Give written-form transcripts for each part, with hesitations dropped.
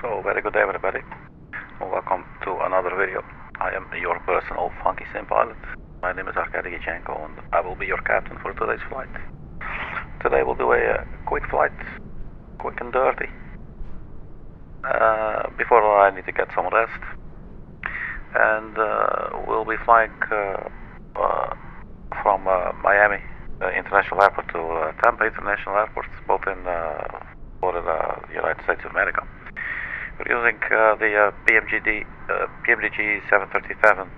So very good day everybody, welcome to another video. I am your personal funky sim pilot. My name is Arkady Gidzenko and I will be your captain for today's flight. Today we'll do a quick flight, quick and dirty. Before I need to get some rest. And we'll be flying from Miami International Airport to Tampa International Airport, both in Florida, United States of America. We're using the PMDG 737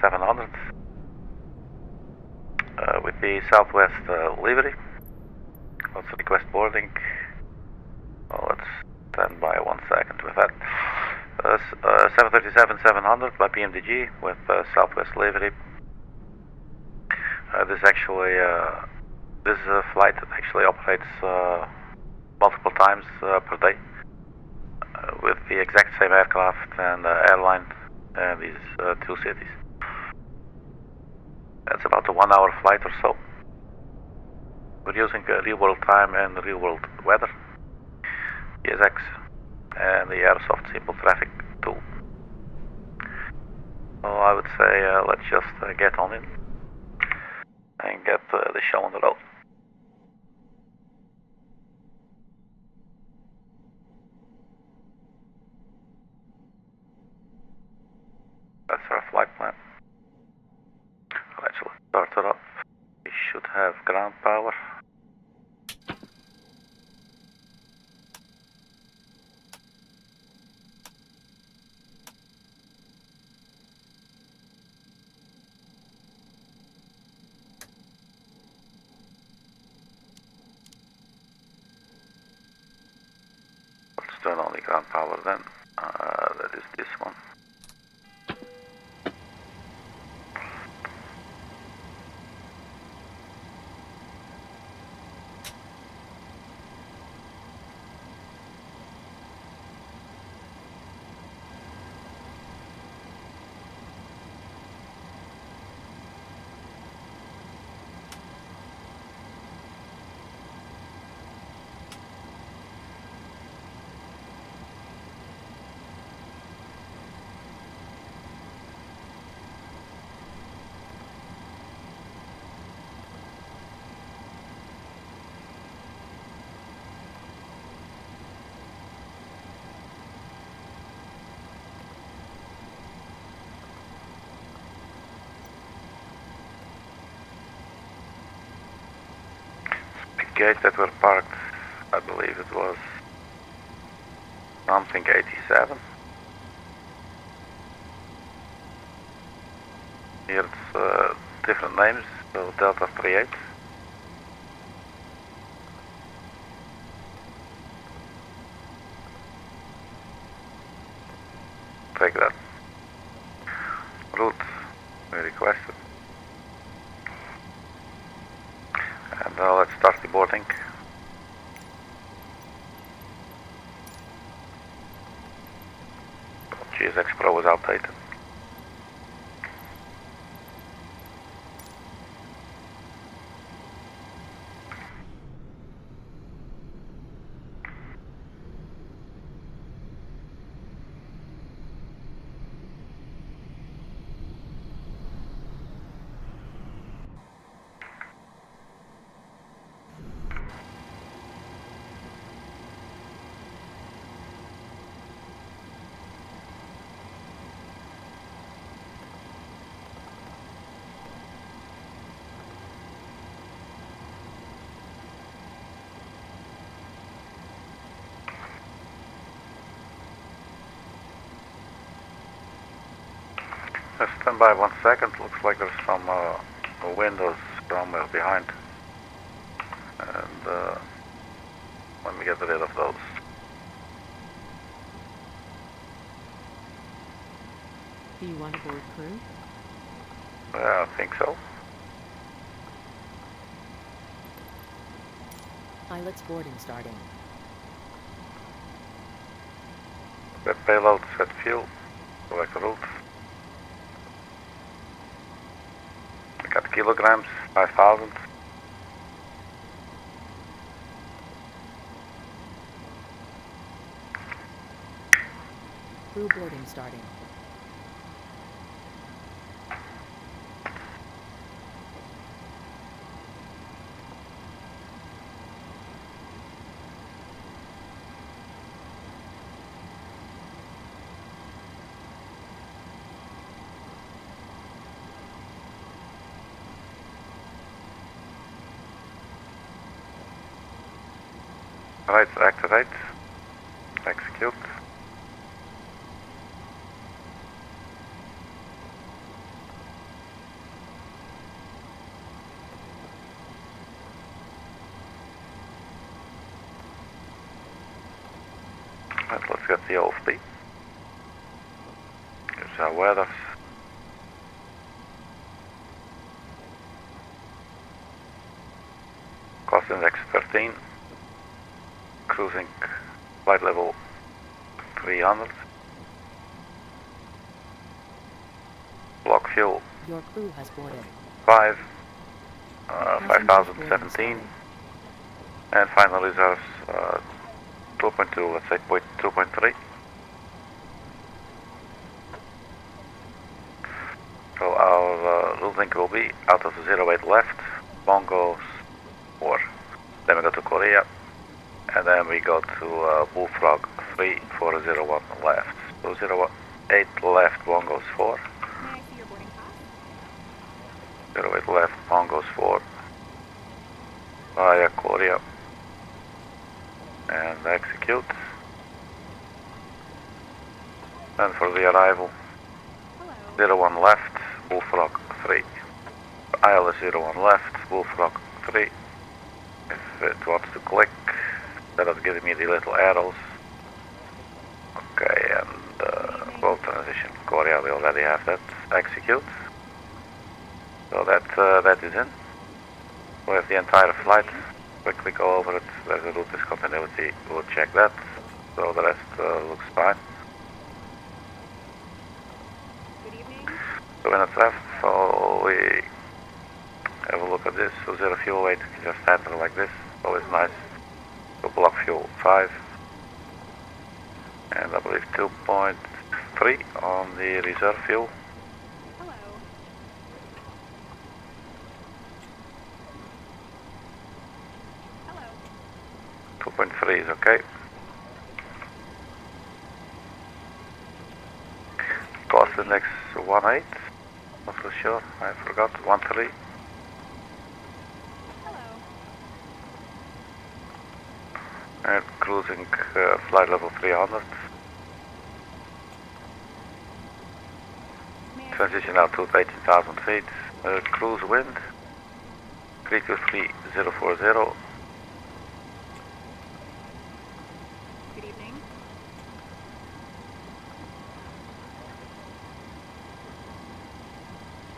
700 with the Southwest livery. Let's request boarding. Well, let's stand by 1 second with that. 737 700 by PMDG with Southwest livery. This flight actually operates multiple times per day with the exact same aircraft and airline in these two cities. It's about a 1 hour flight or so. We're using real world time and real world weather, ESX, and the Airsoft simple traffic tool. So I would say let's just get on in and get the show on the road. That's our flight plan. Let's start it up. We should have ground power. Let's turn on the ground power then. That is this one. Gate that were parked, I believe it was something 87. Here it's different names, so Delta 38. Take that. Route we requested. And let's start the boarding. GSX Pro is outdated. Stand by 1 second. Looks like there's some windows somewhere behind, and let me get rid of those. Do you want to board crew? Yeah, I think so. Pilot's boarding starting. Set payload, set fuel, select route. We got kilograms, 5,000. Crew boarding starting. Right, activate. Execute. Right, let's get the OFP. Here's our weather. Cost index 13. Cruising flight level 300. Block fuel Your crew has boarded. 5017. And final reserves 2.2, let's say 2.3. So our routing will be out of 08 left, Bongos 4. Then we go to Korea, and then we go to Bullfrog 3401 left. So 08 left, Bongos 4. May I see your boarding pass? 08 left, Bongos 4. Via Korea. And execute. And for the arrival, Hello. 01 left, Bullfrog 3. ILS 01 left, Bullfrog 3. If it wants to click, that'll give me the little arrows. Okay, and both transition Korea, we already have that. Execute. So that is in. We have the entire flight. Quickly go over it. There's a route discontinuity. We'll check that. So the rest looks fine. Good evening. 2 minutes left, so we have a look at this. So zero fuel weight, just enter like this. Always nice. So block fuel 5. And I believe 2.3 on the reserve fuel. Hello. 2.3 is okay. Cost index 18. Not so sure. I forgot. 13. Hello. And cruising flight level 300. May I Transition altitude 18,000 feet. Cruise wind 323040. Good evening.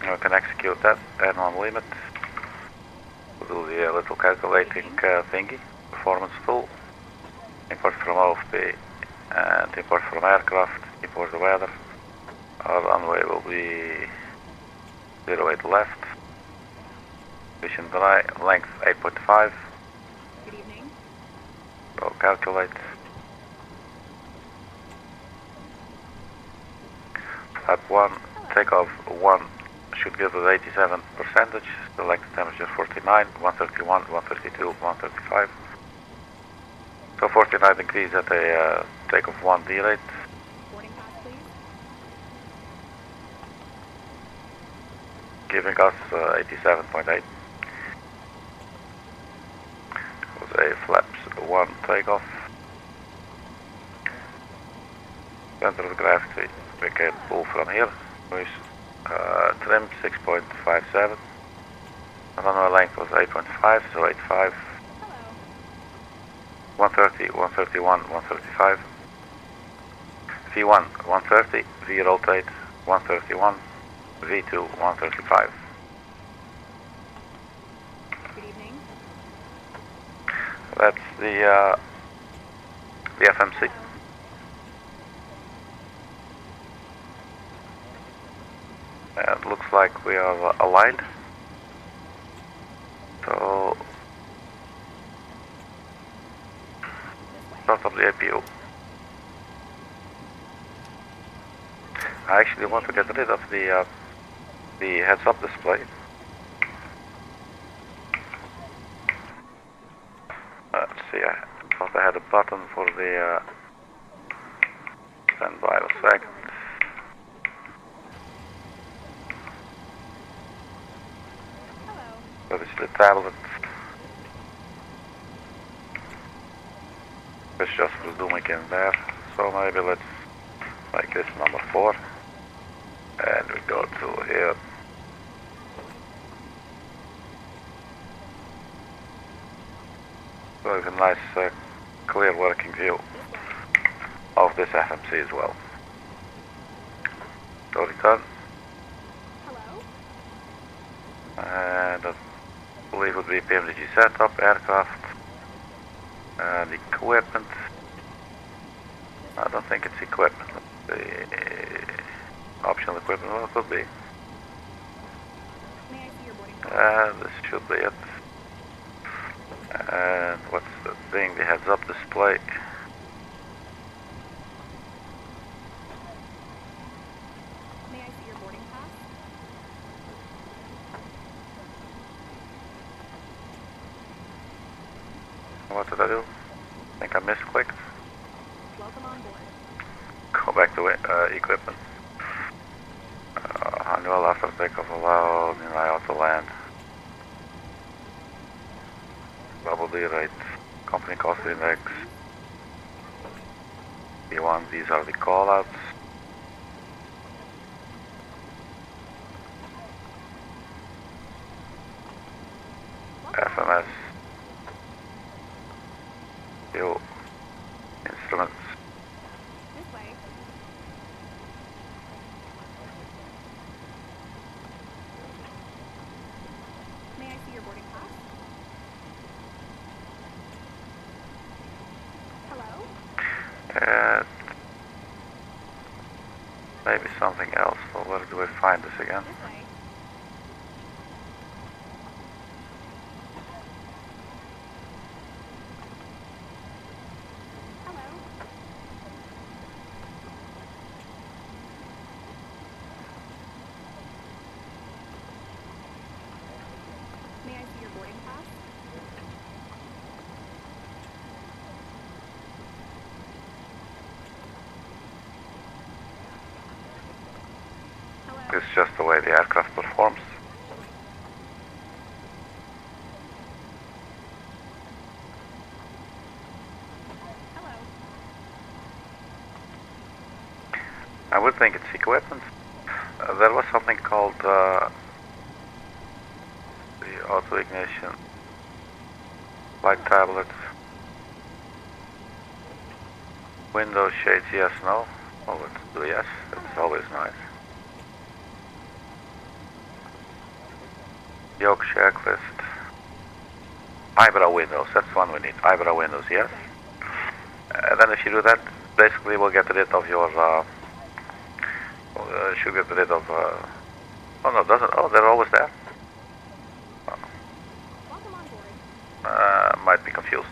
We can execute that and on limit. We'll do the little calculating thingy. Performance tool. Import from OFP and import from aircraft. Import the weather. Our runway will be 08 left. Position dry. Length 8.5. Good evening. So calculate. Flap 1. Takeoff 1 should give us 87%. Select temperature 49, 131, 132, 135. So 49 degrees at a takeoff 1 D rate. Boarding pass, please. Giving us 87.8. Was a flaps 1 takeoff. Center of gravity we can pull from here. With trim 6.57. Runway length was 8.5, so 85. Hello. 130, 131, 135. V1 130, V rotate 131, V2 135. Good evening. That's the FMC. It looks like we are aligned. So This way. start of the APU. I actually want to get rid of the heads-up display. Let's see, I thought I had a button for the stand by a second. Hello. But it's the tablet. It's just zooming in there. So maybe let's make this number 4. And we go to here. So it's a nice clear working view of this FMC as well. So return. Hello. And I believe it would be PMDG setup, aircraft, and equipment. I don't think it's equipment. The optional equipment, well, it could be. May I see your boarding pass? This should be it. And what's the thing? The heads-up display. May I see your boarding pass? What did I do? I think I misclicked. Welcome on board. Go back to equipment. Handle after takeoff allowed, auto land. Double D rate, company cost index. B1, these are the callouts. FMS. Fuel. Instruments. This way. May I see your boarding pass? Hello? Maybe something else. Well, where do we find this again? This way. Hello? May I see your boarding pass? Hello? It's just the way the aircraft performs. Hello? I would think it's equipment. There was something called the auto ignition, light tablet, window shades, yes, no. Oh, let's do yes. That's always nice. Yoke checklist. Eyebrow windows, that's one we need. Eyebrow windows, yes. And then if you do that, basically we'll get rid of your, should get rid of, oh no, doesn't, oh, they're always there. Welcome on board. Might be confused.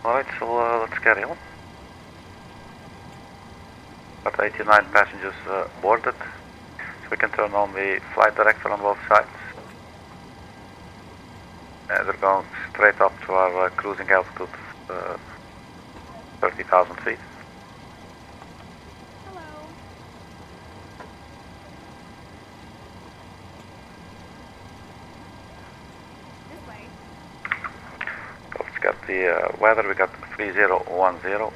Alright, so let's carry on. Got 89 passengers boarded, so we can turn on the flight director on both sides. They're going straight up to our cruising altitude, 30,000 feet. Hello? This way. So let's get the weather. We got 3010.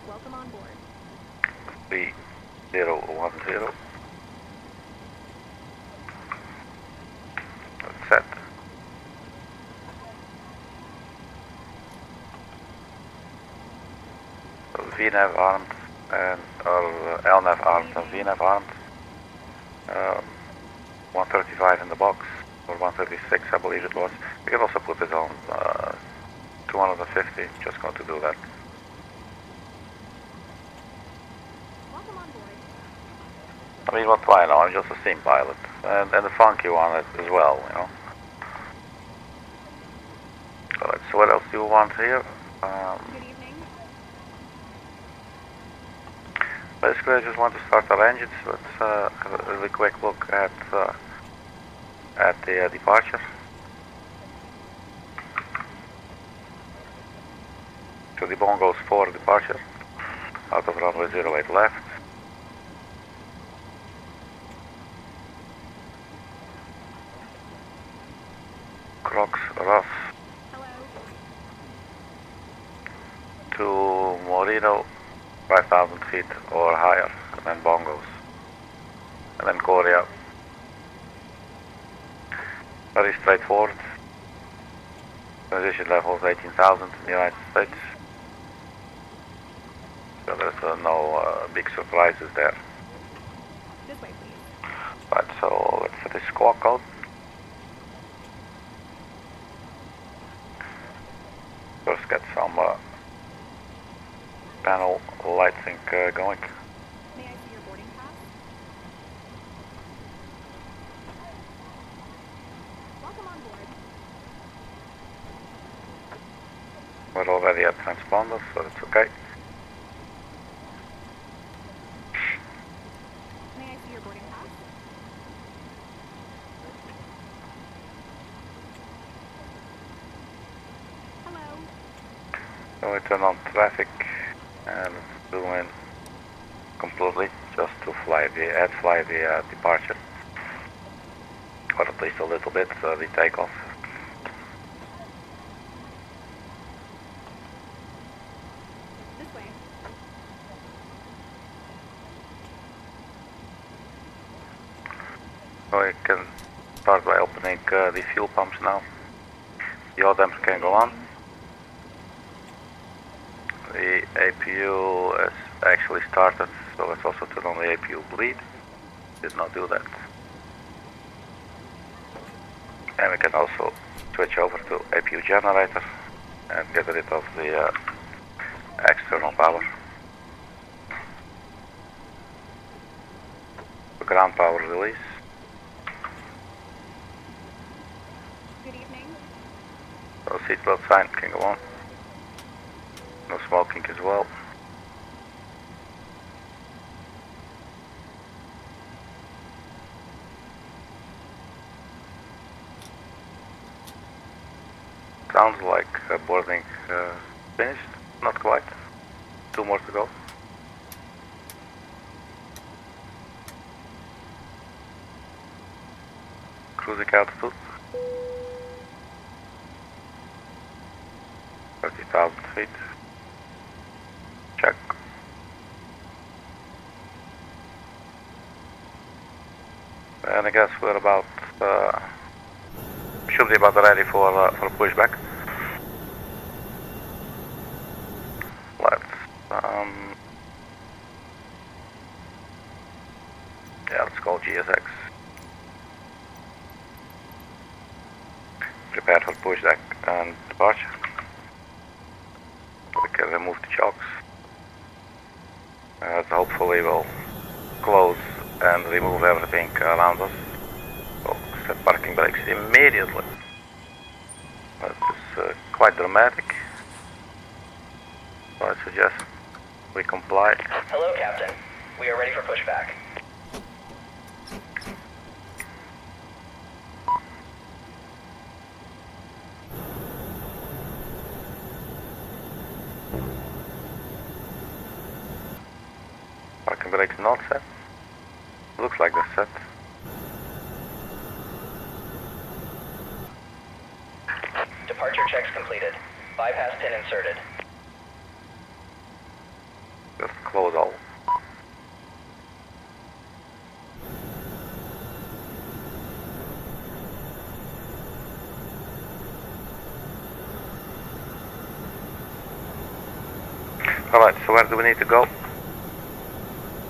Welcome on board. 3010. That's set. So VNAV armed and or LNAV armed and VNAV armed. 135 in the box, or 136 I believe it was. We can also put it on 250, just going to do that. Welcome on board. I mean, what do I know? I'm just a steam pilot. And a funky one as well, you know. Alright, so what else do you want here? Good evening. Basically, I just want to start our engines. Let's have a really quick look at the departure. So the bongos for departure. Out of runway 08 left. Crocs rough Hello. to Moreno, 5,000 feet or higher, and then bongos, and then COREA. Very straightforward. Transition level is 18,000 in the United States. So there's no big surprises there. This way, please. Right, so let's set the squawk code. First get some panel lighting going. May I see your boarding pass? Welcome on board. We're already at transponders, so it's okay. May I see your boarding pass? Hello. So we turn on traffic and zoom in completely just to fly the departure, or at least a little bit the takeoff. This way. So we can start by opening the fuel pumps now. The oil damper can go on. The APU has actually started, so let's also turn on the APU bleed. Did not do that. And we can also switch over to APU generator and get rid of the external power. The ground power release. Good evening. So seatbelt sign can go on. No smoking as well. Sounds like boarding finished. Not quite. 2 more to go. Cruising altitude. 30,000 feet. Check. And I guess we're about, should be about ready for pushback. Let's, yeah, let's call GSX. Prepare for pushback and departure. We can remove the chocks. Hopefully we'll close and remove everything around us. So set parking brakes immediately. That is quite dramatic. So I suggest we comply. Hello, Captain. We are ready for pushback. Parking brakes not set. Looks like they're set. Departure checks completed. Bypass pin inserted. Just close all. Alright, so where do we need to go?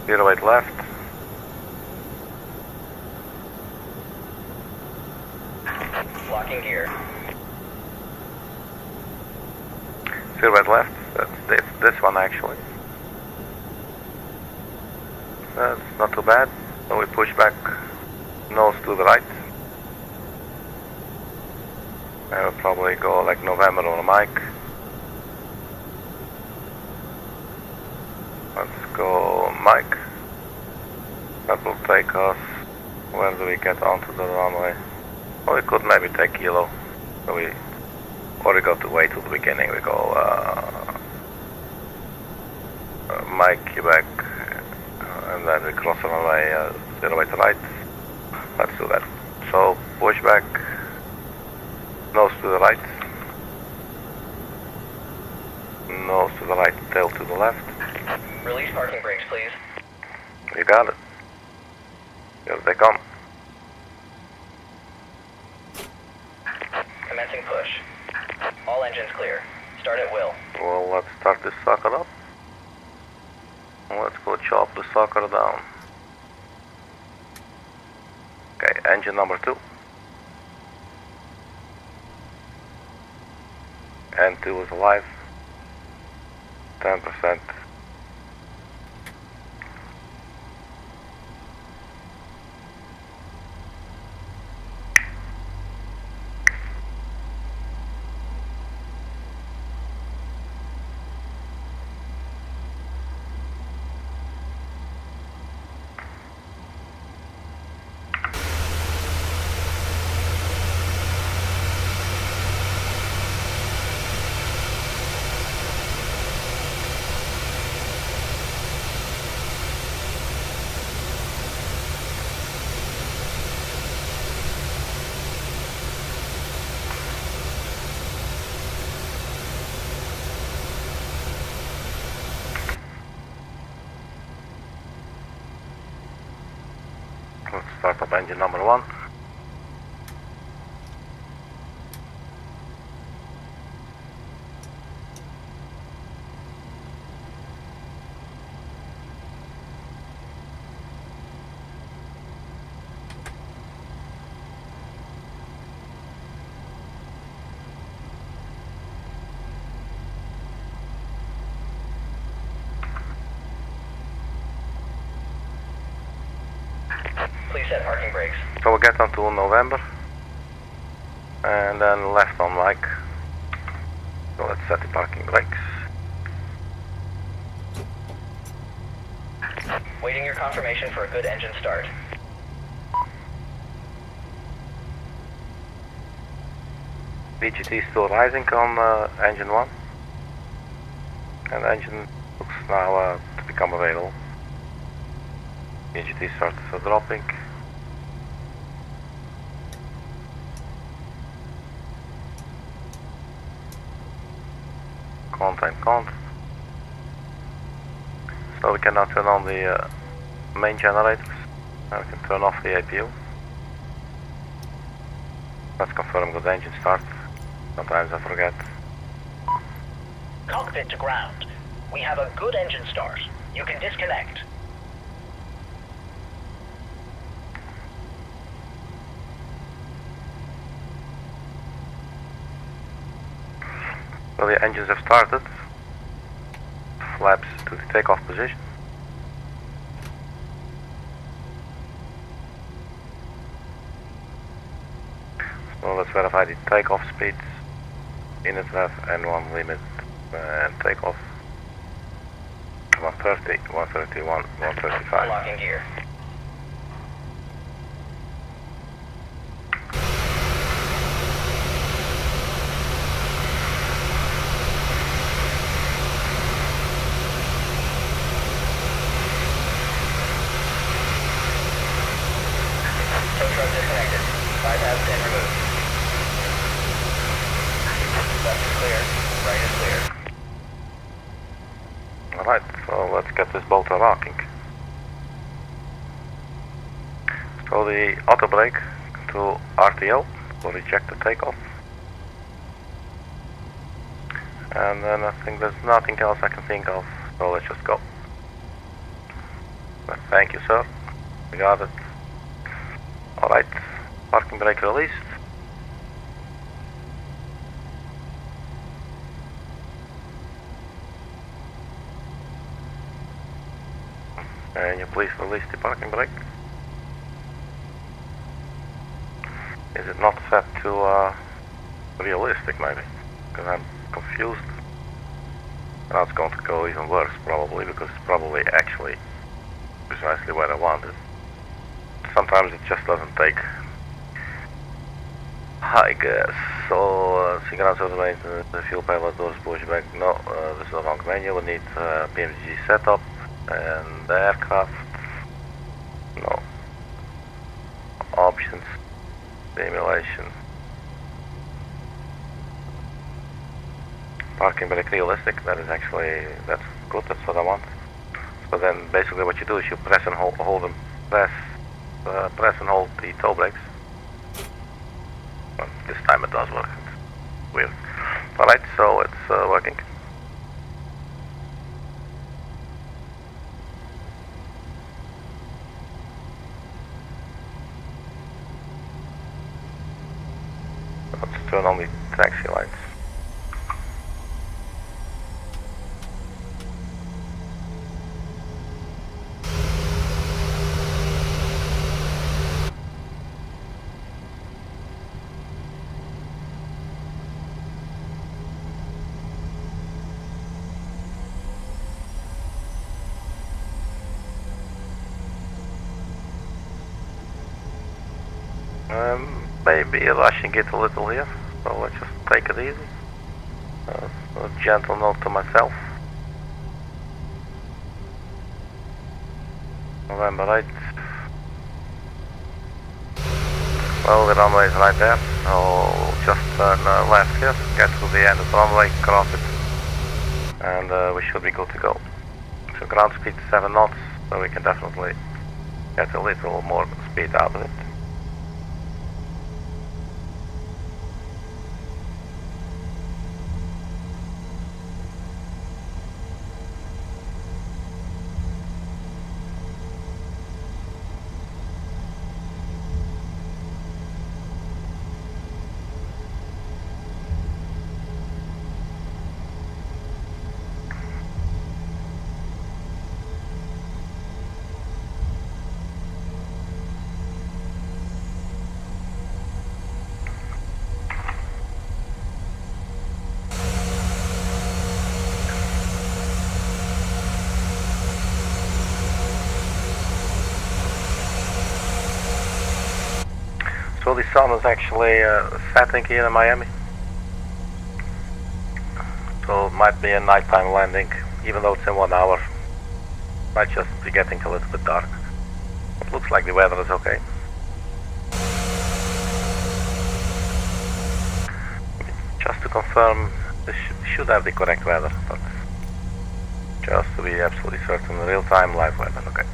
08 left. Locking gear. 08 left. That's this one actually. That's not too bad. So we push back, nose to the right. And we'll probably go like November on the mic. Let's go mic. That will take us, where do we get onto the runway? Well, we could maybe take Kilo. So or we go way to the beginning. We go Mike, Quebec, and then we cross the runway 08 right. Let's do that. So push back, nose to the right, nose to the right, tail to the left. Release parking brakes, please. You got it. Here they come. Commencing push. All engines clear. Start at will. Well, let's start this sucker up. Let's go chop the sucker down. Okay, engine number 2. N2 is alive. 10%. Let's start up engine number 1. Please set parking brakes. So we'll get onto November. And then left on mic. So let's set the parking brakes. Waiting your confirmation for a good engine start. VGT still rising on engine 1. And the engine looks now to become available. VGT starts dropping. Content count. So we can now turn on the main generators. And we can turn off the APU. Let's confirm good engine start. Sometimes I forget. Cockpit to ground. We have a good engine start. You can disconnect. So the engines have started. Flaps to the takeoff position. So let's verify the takeoff speeds. Init rev N1 limit and takeoff. 130, 131, 135. Unlocking gear. Tow truck disconnected. Bypass pin removed. Left is clear. Right is clear. Alright, so let's get this boat rocking. So the auto brake to RTO will reject the takeoff. And then I think there's nothing else I can think of, so let's just go. But thank you, sir. We got it. Alright, parking brake released. And you please release the parking brake. Is it not set to realistic maybe? Because I'm confused. And that's going to go even worse probably, because it's probably actually precisely what I wanted. Sometimes it just doesn't take, I guess. So, synchronous automated, the fuel pilot doors pushback. No, this is the wrong menu. We need PMDG setup and the aircraft. No. Options. Simulation. Parking brake realistic. That is actually, that's good. That's what I want. So then basically what you do is you press and hold them. Press and hold the toe brakes. Well, this time it does work. It's weird. Alright, so it's working. Let's turn on the taxi lights. Maybe rushing it a little here, so let's just take it easy. A gentle note to myself. November 8th. Well, the runway is right there, so just turn left here, get to the end of the runway, cross it, and we should be good to go. So ground speed 7 knots, so we can definitely get a little more speed out of it. So the sun is actually setting here in Miami. So it might be a nighttime landing, even though it's in 1 hour. Might just be getting a little bit dark. It looks like the weather is okay. Just to confirm, this should have the correct weather, but just to be absolutely certain, real-time live weather, okay.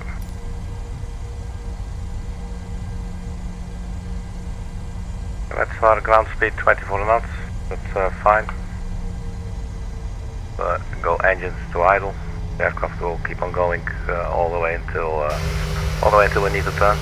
That's our ground speed 24 knots, that's fine. Go engines to idle. The aircraft will keep on going all the way until we need to turn.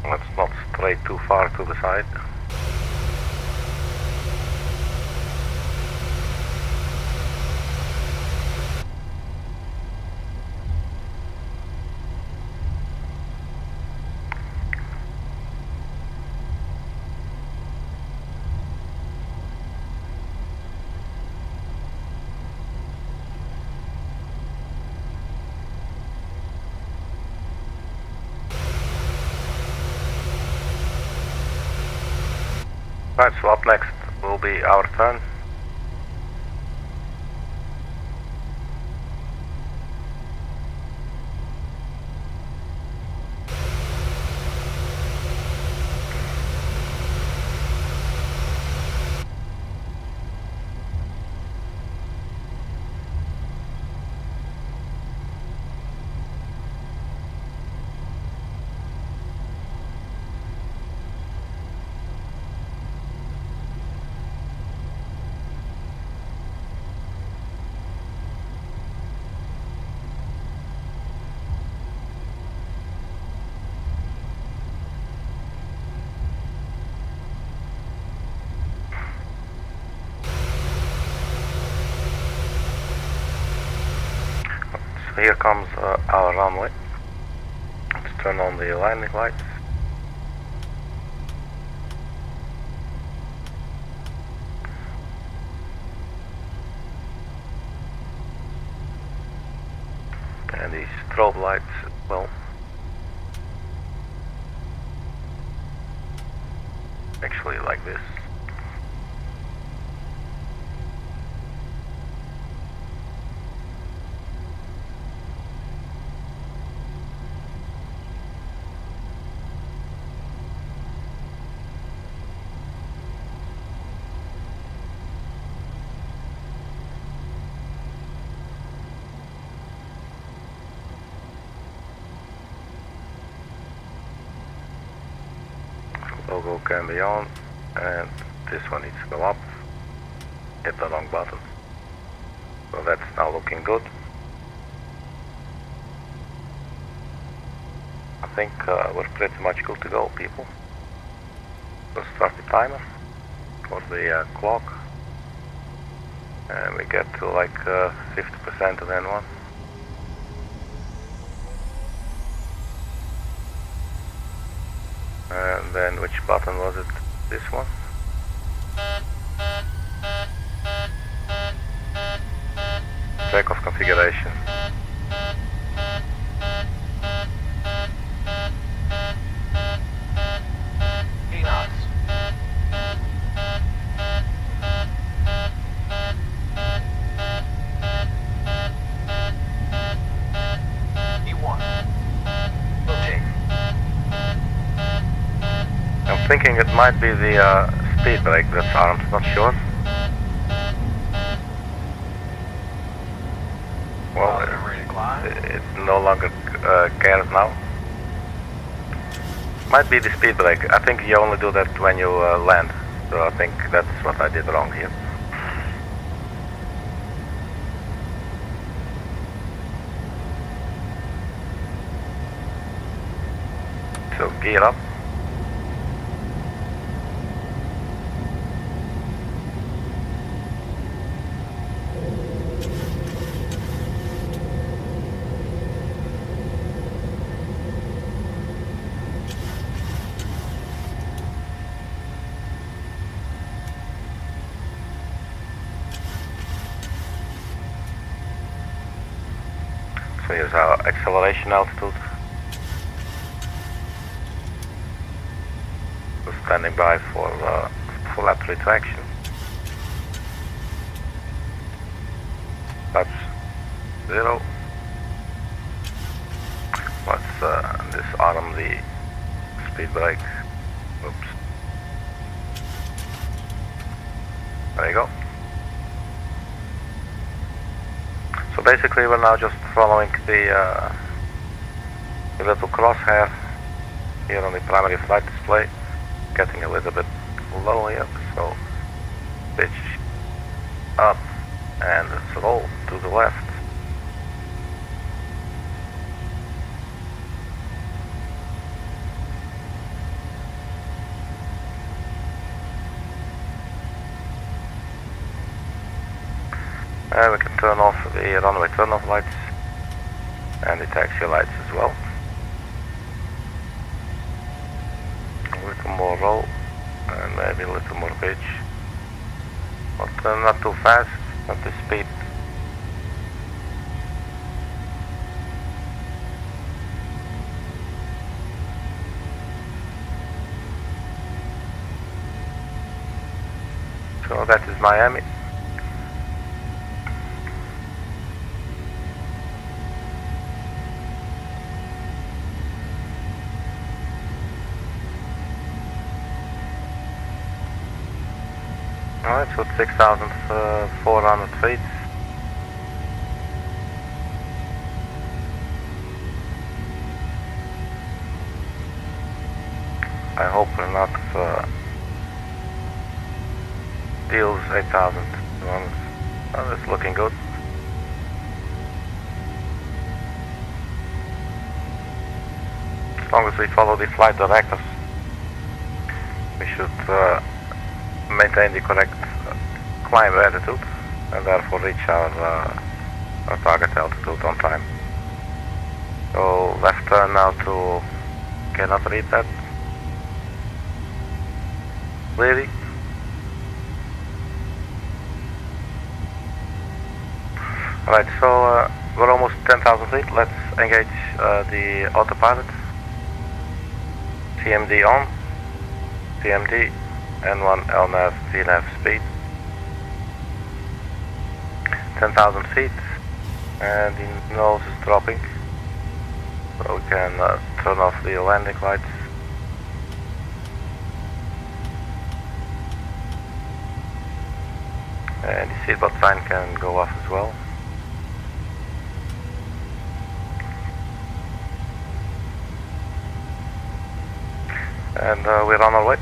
Let's not stray too far to the side. Right, so up next will be our turn. So here comes our runway. Let's turn on the landing lights. And these strobe lights, well, actually like this. Logo can be on, and this one needs to go up. Hit the wrong button. So that's now looking good. I think we're pretty much good to go, people. Let's start the timer for the clock. And we get to like 50% of N1. And then which button was it? This one? Takeoff configuration. knots. E1. Rotate. I'm thinking it might be the speed brake that's armed, not sure. Well, Ready to climb. it no longer cares now. Might be the speed brake. I think you only do that when you land. So I think that's what I did wrong here. So gear up. So here's our acceleration altitude. We're standing by for flat retraction. That's 0. Let's disarm the speed brake. Oops. There you go. So basically we're now just following the little crosshair here on the primary flight display, getting a little bit low here, so pitch up and roll to the left. And we can turn off the runway turn-off lights and the taxi lights as well. A little more roll and maybe a little more pitch. But not too fast, not the speed. So that is Miami. Alright, so 6,400 feet. I hope we're not deals 8,000. Well, it's looking good. As long as we follow the flight directives, we should maintain the correct climb altitude and therefore reach our target altitude on time. So left turn now to, cannot read that. Cleary. Alright, so we're almost 10,000 feet. Let's engage the autopilot. CMD on. CMD. N1 LNAV VNAV speed. 10,000 feet. And the nose is dropping. So we can turn off the landing lights. And the seatbelt sign can go off as well. And we're on our way.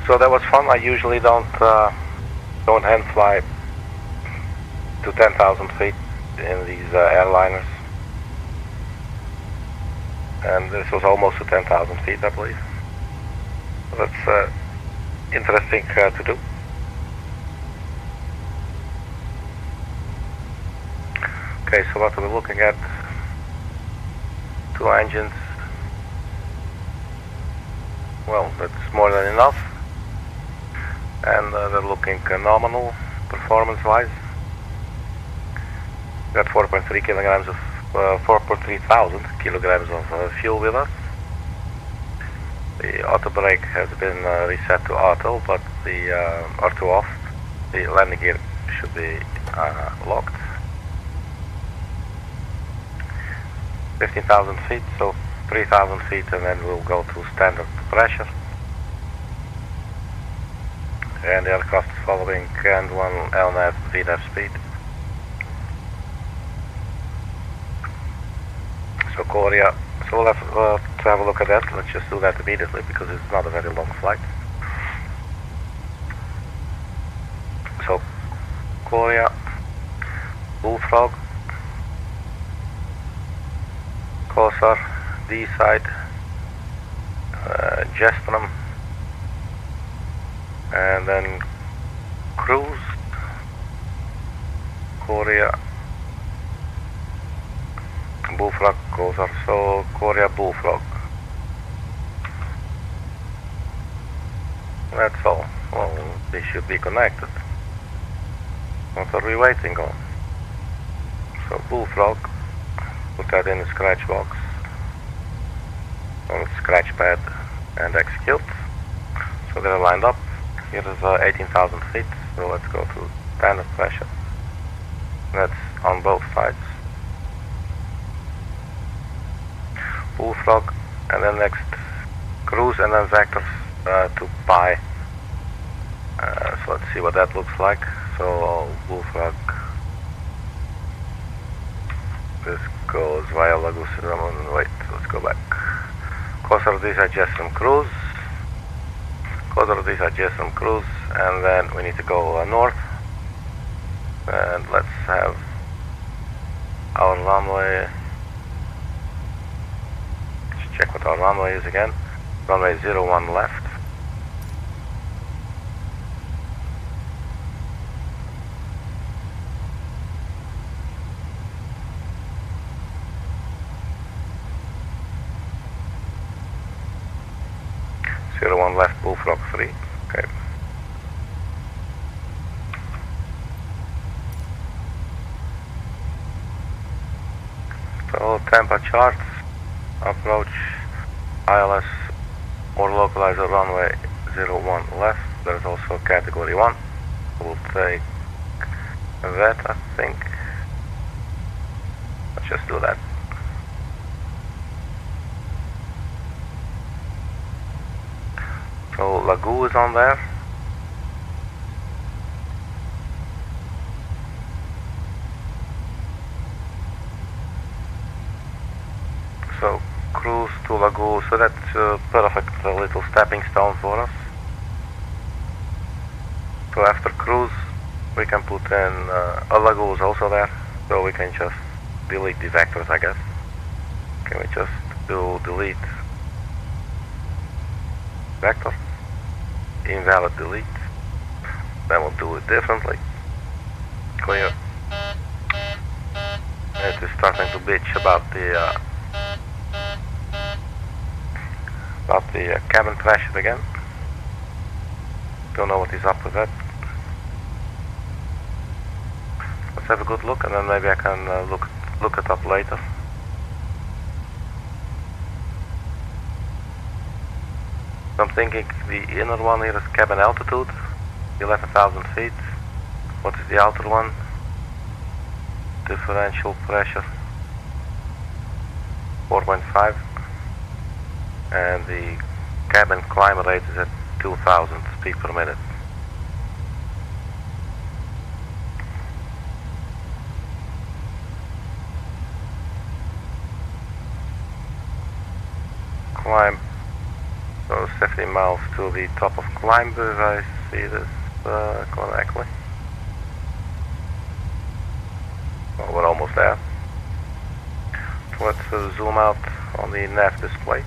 So that was fun. I usually don't hand fly to 10,000 feet in these airliners, and this was almost to 10,000 feet, I believe. So that's interesting to do. Okay, so what we're looking at, 2 engines. Well, that's more than enough. And they're looking nominal performance-wise. Got 4.3 kilograms of 4.3 thousand kilograms of fuel with us. The auto brake has been reset to auto, but the or to off. The landing gear should be locked. 15,000 feet, so 3,000 feet, and then we'll go to standard pressure. And the aircraft is following N1 LNAV VNAV speed. So COREA, so we'll have to have a look at that. Let's just do that immediately because it's not a very long flight. So COREA, Bullfrog, Korsar, D side, Jestrum, and then cruise, COREA, Bullfrog, Korsar, so COREA, Bullfrog. That's all. Well, they should be connected. What are we waiting on? So Bullfrog, put that in the scratch box, on the scratch pad, and execute. So they're lined up. Here is 18,000 feet, so let's go to standard pressure. That's on both sides. Bullfrog, and then next cruise, and then vectors to pi. So let's see what that looks like. So Bullfrog, this goes via Lagos. Wait, let's go back. Korsar, these are just some cruise. These are just some cruise, and then we need to go north, and let's have our runway. Let's check what our runway is again. Runway 01 left. One left, Bullfrog 3. Okay. So Tampa charts, approach ILS or localizer runway 01 left. There's also category 1. We'll take that, I think. Let's just do that. So Lagu is on there. So cruise to Lagoon, so that's a perfect little stepping stone for us. So after cruise, we can put in a Lagoon is also there, so we can just delete the vectors, I guess. Can we just do delete vector, invalid delete, then we'll do it differently. Clear. It is starting to bitch about the cabin pressure again. Don't know what is up with that. Let's have a good look, and then maybe I can look it up later. So I'm thinking the inner one here is cabin altitude, 11,000 feet. What is the outer one? Differential pressure, 4.5. And the cabin climb rate is at 2,000 feet per minute. Climb, so 50 miles to the top of climb, if I see this correctly. Well, we're almost there. So let's zoom out on the nav display.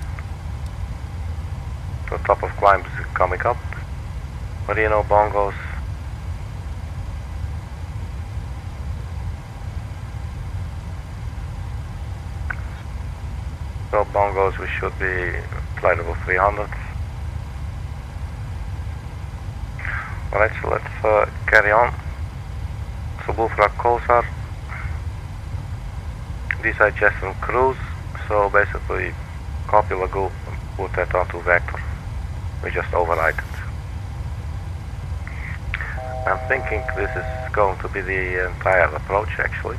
The top of climb is coming up. Marino bongos. So bongos, we should be flight level 300. Alright, so let's carry on. So Bullfrog Callsign. These are just on cruise. So basically copy Lagoon and put that onto vector. We just overwrite it. I'm thinking this is going to be the entire approach actually.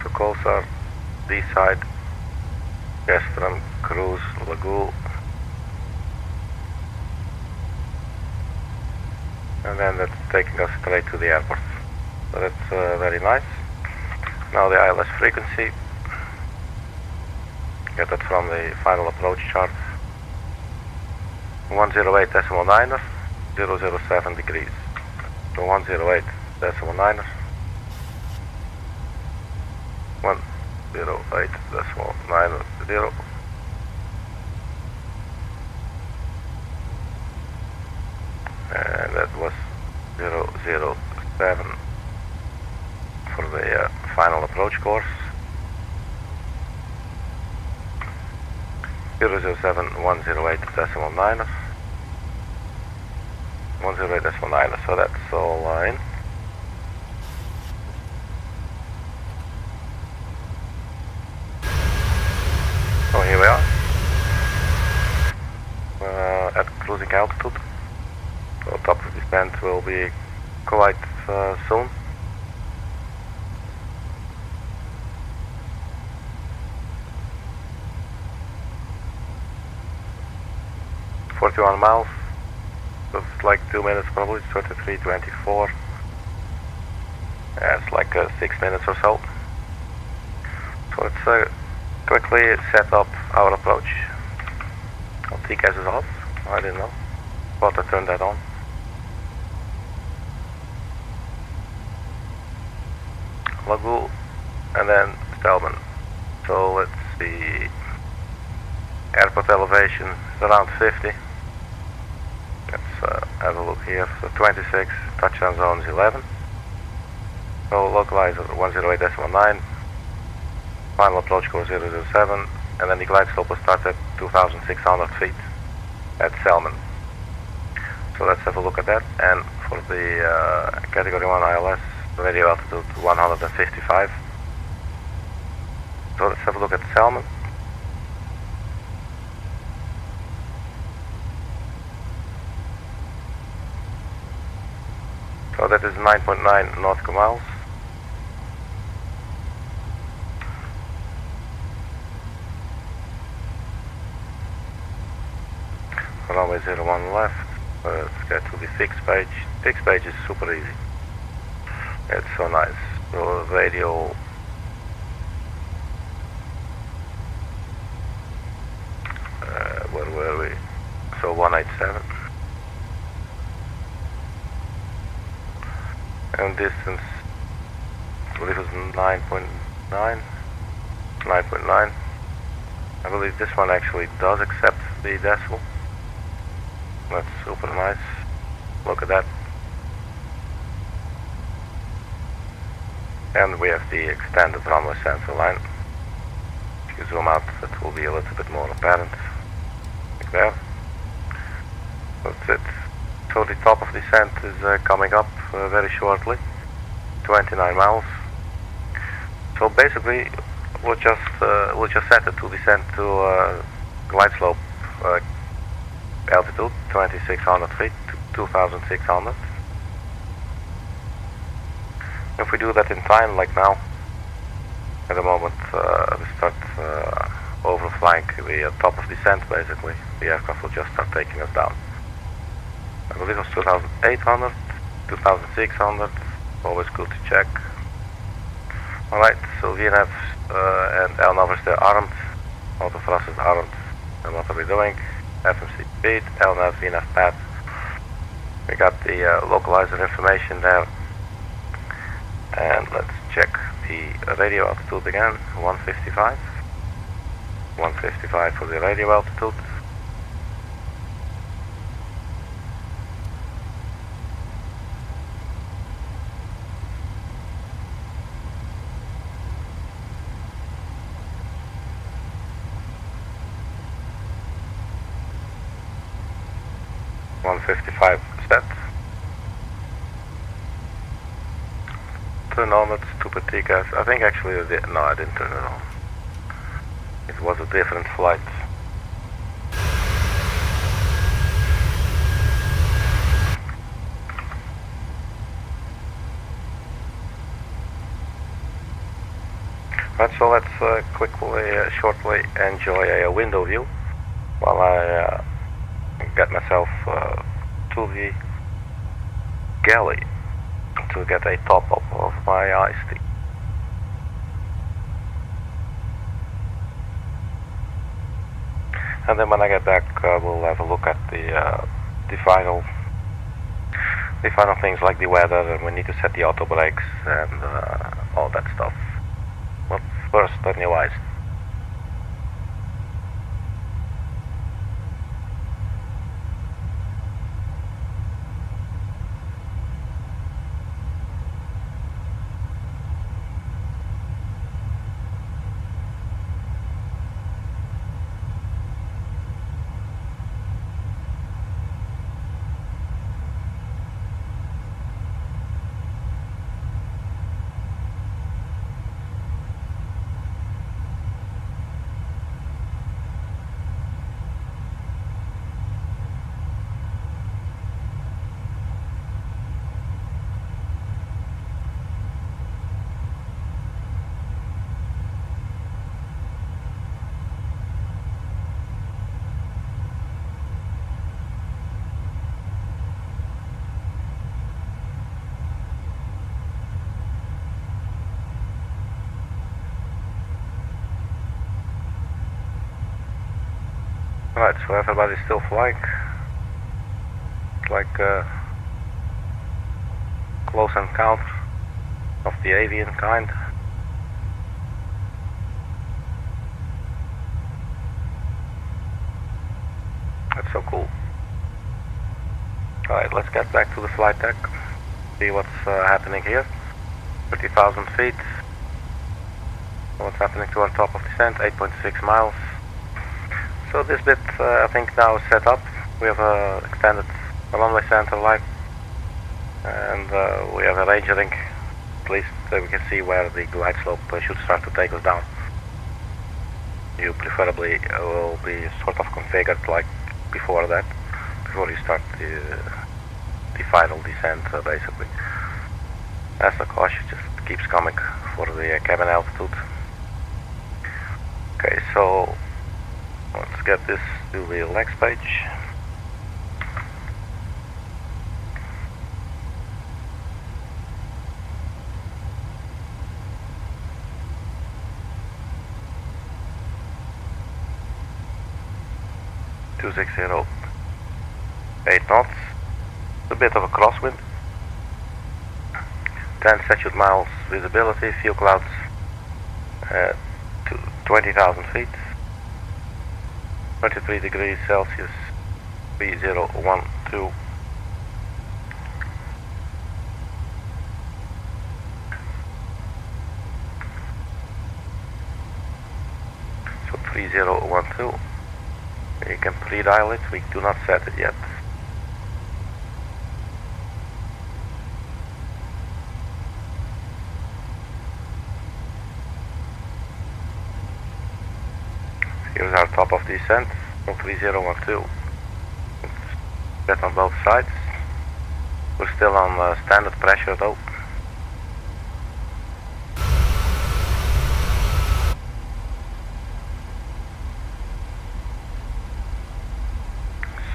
So Callsign, this side, Gestern, cruise, Lagoon. And then that's taking us straight to the airport. So that's very nice. Now the ILS frequency. Get that from the final approach chart. 108.9, 007 degrees. So 108.9, 108.90. And that was 007 for the final approach course. 007 108.9, 108.9, so that's all in. So here we are at cruising altitude. So top of descent will be quite soon. .41 miles, so it's like 2 minutes probably, 33:24. Yeah, it's like 6 minutes or so. So let's quickly set up our approach. TCAS is off, I didn't know, thought I turned that on. Lagoon and then Stelman. So let's see, airport elevation is around 50. Let's have a look here. So 26, touchdown zone is 11. So localizer 108.9, final approach course 007, and then the glide slope will start at 2,600 feet at Selman. So let's have a look at that. And for the category 1 ILS, radio altitude 155. So let's have a look at Selman. So that is 9.9 nautical miles. Runway 01 left. Let's get to the fixed page. Fixed page is super easy. It's so nice. So radio 187. And distance, I believe it was 9.9. 9.9. I believe this one actually does accept the decimal. That's super nice. Look at that. And we have the extended runway center line. If you zoom out, it will be a little bit more apparent. Like there. That's it. So the top of descent is coming up very shortly. 29 miles. So basically, we'll just set it to descend to glide slope altitude 2600 feet to 2600. If we do that in time, like now, at the moment we start overflying the top of descent, basically, the aircraft will just start taking us down. I believe it was 2800, 2600, always good to check. Alright, so VNF and LNAV they're armed, autothrusters armed, and what are we doing? FMC speed, LNAV, VNF path. We got the localizer information there. And let's check the radio altitude again, 155. 155 for the radio altitude. Set. Turn on it, stupid TCAS. I think actually I did. No, I didn't turn it on. It was a different flight. Right, so let's quickly, shortly enjoy a window view while I get myself to the galley to get a top up of my iced tea. And then when I get back, we'll have a look at the final things like the weather, and we need to set the auto brakes and all that stuff. But first, the new iced. Right, so everybody's still flying. It's like a close encounter of the avian kind. That's so cool. Alright, let's get back to the flight deck. See what's happening here. 30,000 feet. What's happening to our top of descent, 8.6 miles. So this bit I think now is set up. We have extended runway center line, and we have a rangering. At least we can see where the glide slope should start to take us down. You preferably will be sort of configured like before that, before you start the final descent basically. As the caution just keeps coming for the cabin altitude. Okay, so let's get this to the next page. 8 knots. A bit of a crosswind. 10 statute miles visibility, fuel clouds at 20,000 feet. 23 degrees Celsius, 3012. So 3012. You can pre-dial it, we do not set it yet. Here's our top of descent, 3012. Get on both sides. We're still on standard pressure though.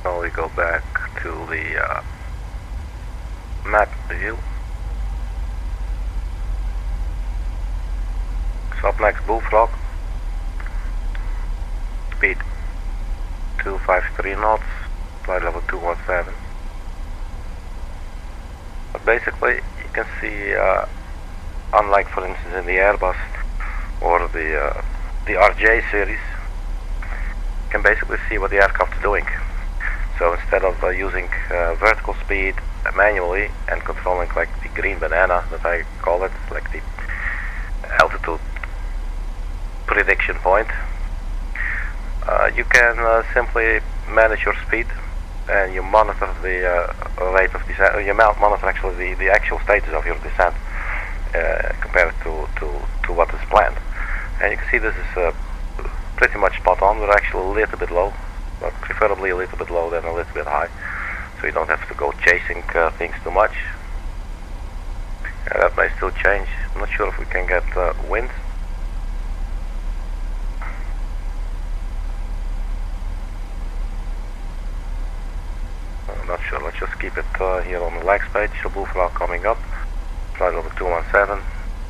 So we go back to the map view. So up next, Bullfrog. Speed 253 knots, flight level 217. But basically, you can see, unlike for instance in the Airbus or the RJ series, you can basically see what the aircraft is doing. So instead of using vertical speed manually and controlling like the green banana that I call it, like the altitude prediction point, you can simply manage your speed and you monitor the rate of descent. You monitor actually the actual status of your descent compared to what is planned. And you can see this is pretty much spot on. We're actually a little bit low, but preferably a little bit low than a little bit high, so you don't have to go chasing things too much. That may still change. I'm not sure if we can get wind. I'm not sure. Let's just keep it here on the legs page. The Bullfrog coming up. Flight over 217.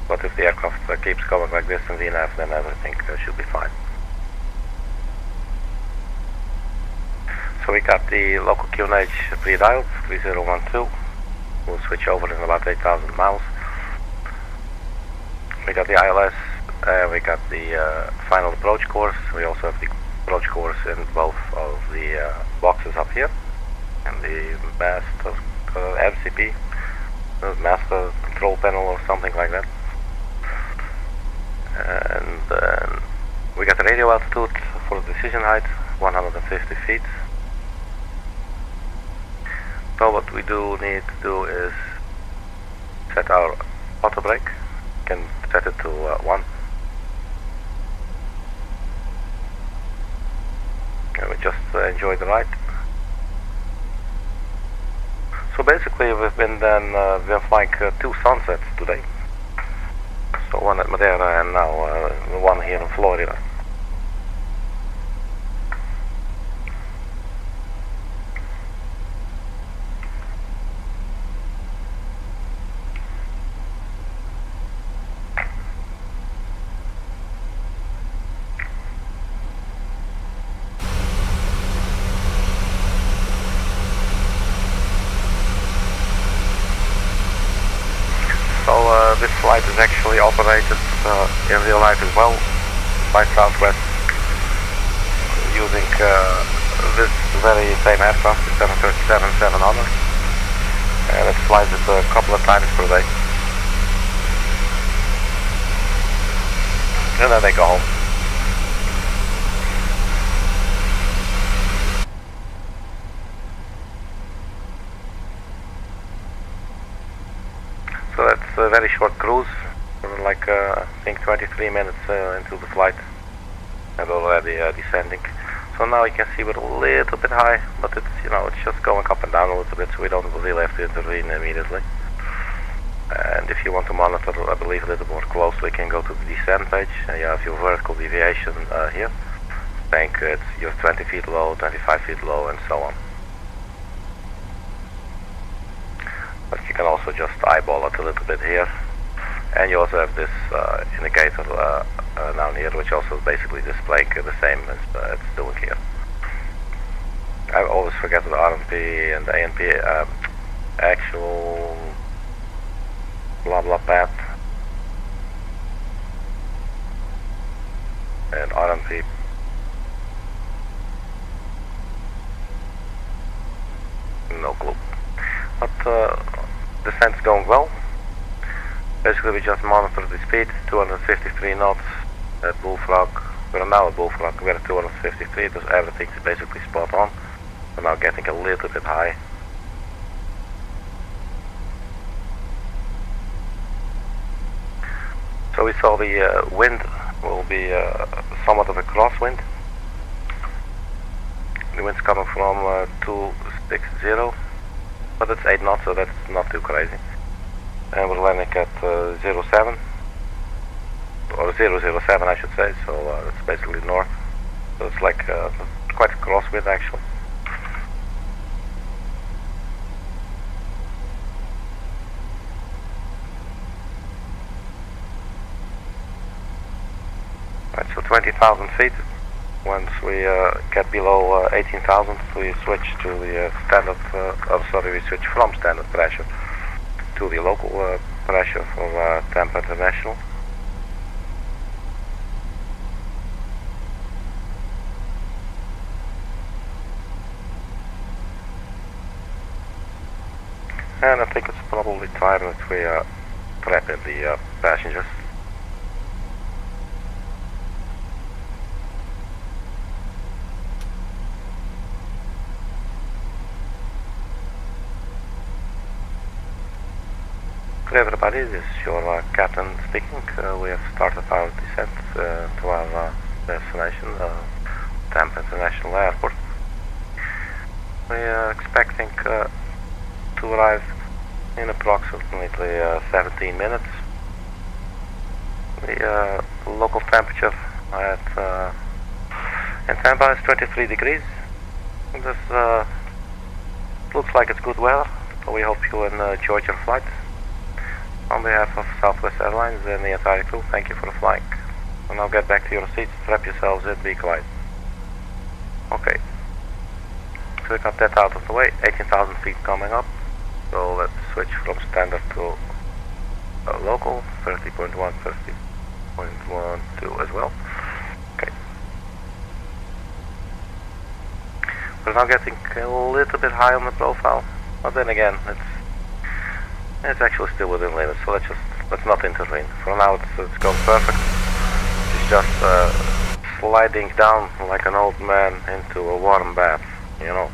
But if the aircraft keeps going like this in VNAV, then everything should be fine. So we got the local QNH pre-dialed, 3012. We'll switch over in about 8,000 miles. We got the ILS, we got the final approach course. We also have the approach course in both of the boxes up here. And the master MCP, master control panel or something like that. And then we got the radio altitude for the decision height, 150 feet. So what we do need to do is set our auto brake. You can set it to 1. And we just enjoy the ride. So basically we've been flying 2 sunsets today. So one at Madeira and now one here in Florida. This flight is actually operated in real life as well by Southwest using this very same aircraft, the 737-700, and it flies it a couple of times per day. And then they go home. So that's a very short cruise, like I think 23 minutes into the flight and already descending. So now you can see we're a little bit high, but it's, you know, it's just going up and down a little bit, so we don't really have to intervene immediately. And if you want to monitor, I believe, a little more closely, you can go to the descent page and you have your vertical deviation here. I think you're 20 feet low, 25 feet low, and so on. But you can also just eyeball it a little bit here. And you also have this indicator down here, which also is basically displaying the same as it's doing here. I always forget the RMP and the ANP actual blah blah path and RMP. No clue. But descent's going well. Basically we just monitor the speed, 253 knots at Bullfrog. We're now at Bullfrog, we're at 253, so everything's basically spot on. We're now getting a little bit high. So we saw the wind will be somewhat of a crosswind. The wind's coming from 260, but it's 8 knots, so that's not too crazy. And we're landing at 07, or 007 I should say, so it's basically north. So it's like quite a crosswind actually. Right, so 20,000 feet. Once we get below 18,000, we switch to the we switch from standard pressure to the local pressure for Tampa International. And I think it's probably time that we prep in the passengers. Good everybody, this is your captain speaking. We have started our descent to our destination, Tampa International Airport. We are expecting to arrive in approximately 17 minutes. The local temperature at in Tampa is 23 degrees. This looks like it's good weather, so we hope you enjoyed your flight. On behalf of Southwest Airlines and the entire crew, thank you for flying. And now get back to your seats, strap yourselves in, be quiet. Okay. So we got that out of the way, 18,000 feet coming up. So let's switch from standard to local, 30.1, 30.12 as well. Okay. We're now getting a little bit high on the profile, but then again, it's actually still within limits, so let's not intervene. For now it's going perfect. It's just sliding down like an old man into a warm bath, you know.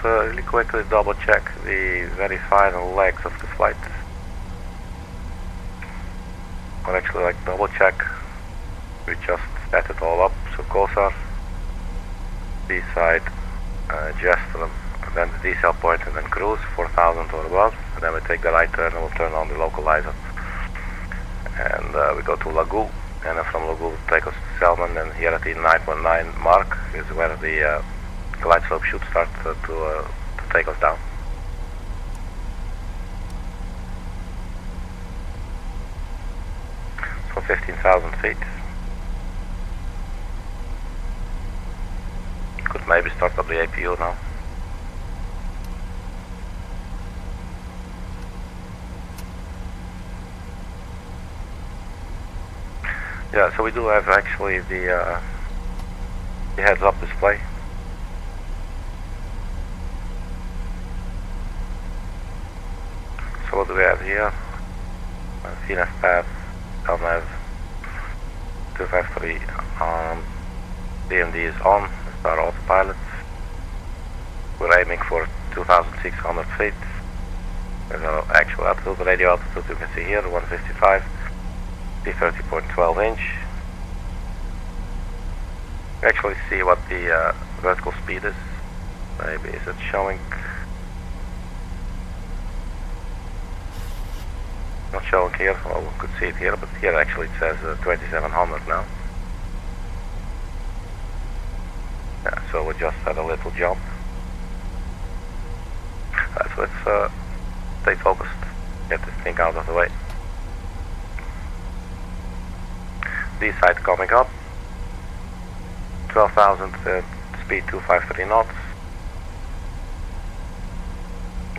Really quickly double check the very final legs of the flight. Or actually like double check. We just set it all up. So Callsign, B-side, Jestrum, and then the decel point and then cruise 4,000 or above. And then we take the right turn and we'll turn on the localizer. And we go to Lagoon, and then from Lagoon take us to Selman, and here at the 919 mark is where the glide slope should start to take us down. So 15,000 feet. Could maybe start up the APU now. Yeah, so we do have actually the heads-up display. So what do we have here? VNAV path, LNAV 253 DMD is on, it's our autopilot. We're aiming for 2,600 feet. There's our actual altitude, radio altitude you can see here, 155, P30.12 inch. You actually see what the vertical speed is. Maybe is it showing? Not showing here, well, we could see it here, but here actually it says 2700 now. Yeah, so we just had a little jump. So let's stay focused, get this thing out of the way. This side coming up, 12,000 speed 253 knots.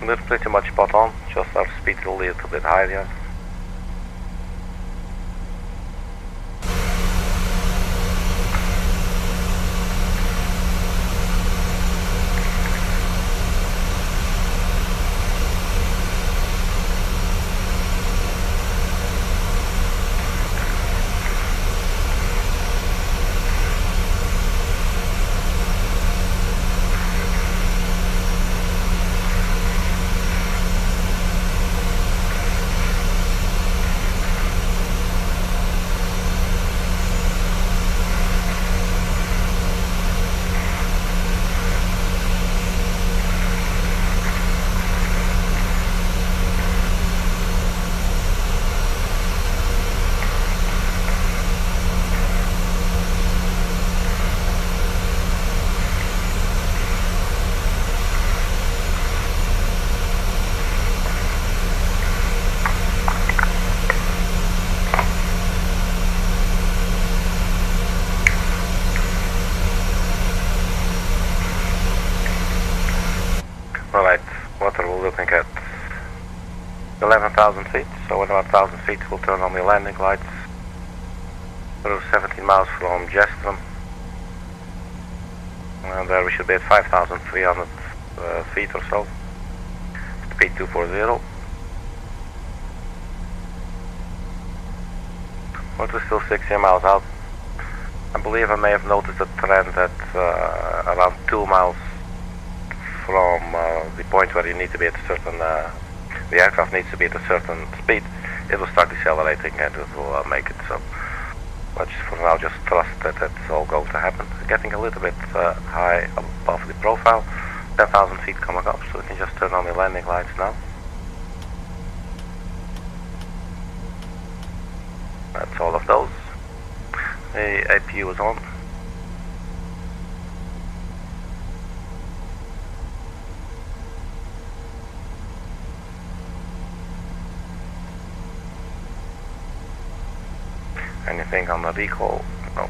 We're pretty much spot on, just our speed a little bit higher. Alright, water we're looking at 11,000 feet, so in about 1,000 feet we'll turn on the landing lights. We're 17 miles from Jestrum, and there we should be at 5,300 feet or so. Speed 240. But we're still 60 miles out. I believe I may have noticed a trend at around 2 miles from the point where you need to be at a certain, the aircraft needs to be at a certain speed, it will start decelerating and it will make it so. Let's for now just trust that that's all going to happen. Getting a little bit high above the profile, 10,000 feet coming up, so we can just turn on the landing lights now. That's all of those. The APU is on. Anything on the recall? No.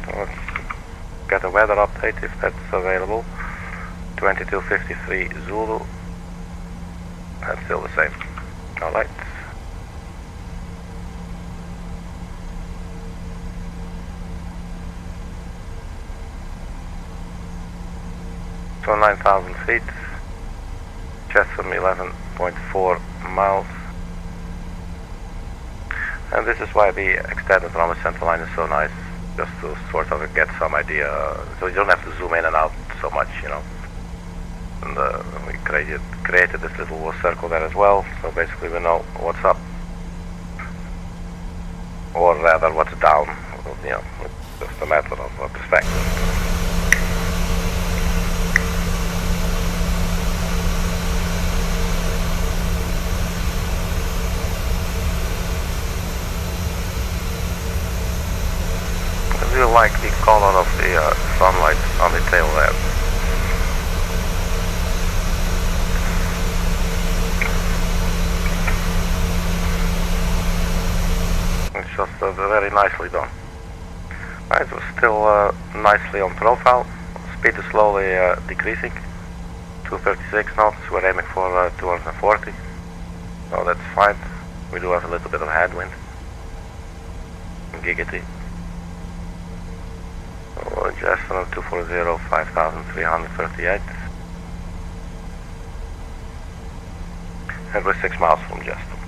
So let's get a weather update if that's available. 2253 Zulu. That's still the same. Alright. So 9,000 feet. Jestrum 11.4 miles. And this is why the extended runway center line is so nice, just to sort of get some idea, so you don't have to zoom in and out so much, you know. And we created this little circle there as well, so basically we know what's up, or rather what's down, you know, it's just a matter of perspective. I really like the color of the sunlight on the tail there. It's just very nicely done. Right, we're still nicely on profile. Speed is slowly decreasing. 236 knots, we're aiming for 240. So that's fine. We do have a little bit of headwind. Giggity. Jestrum 240, 5,338. And we're 6 miles from Jestrum.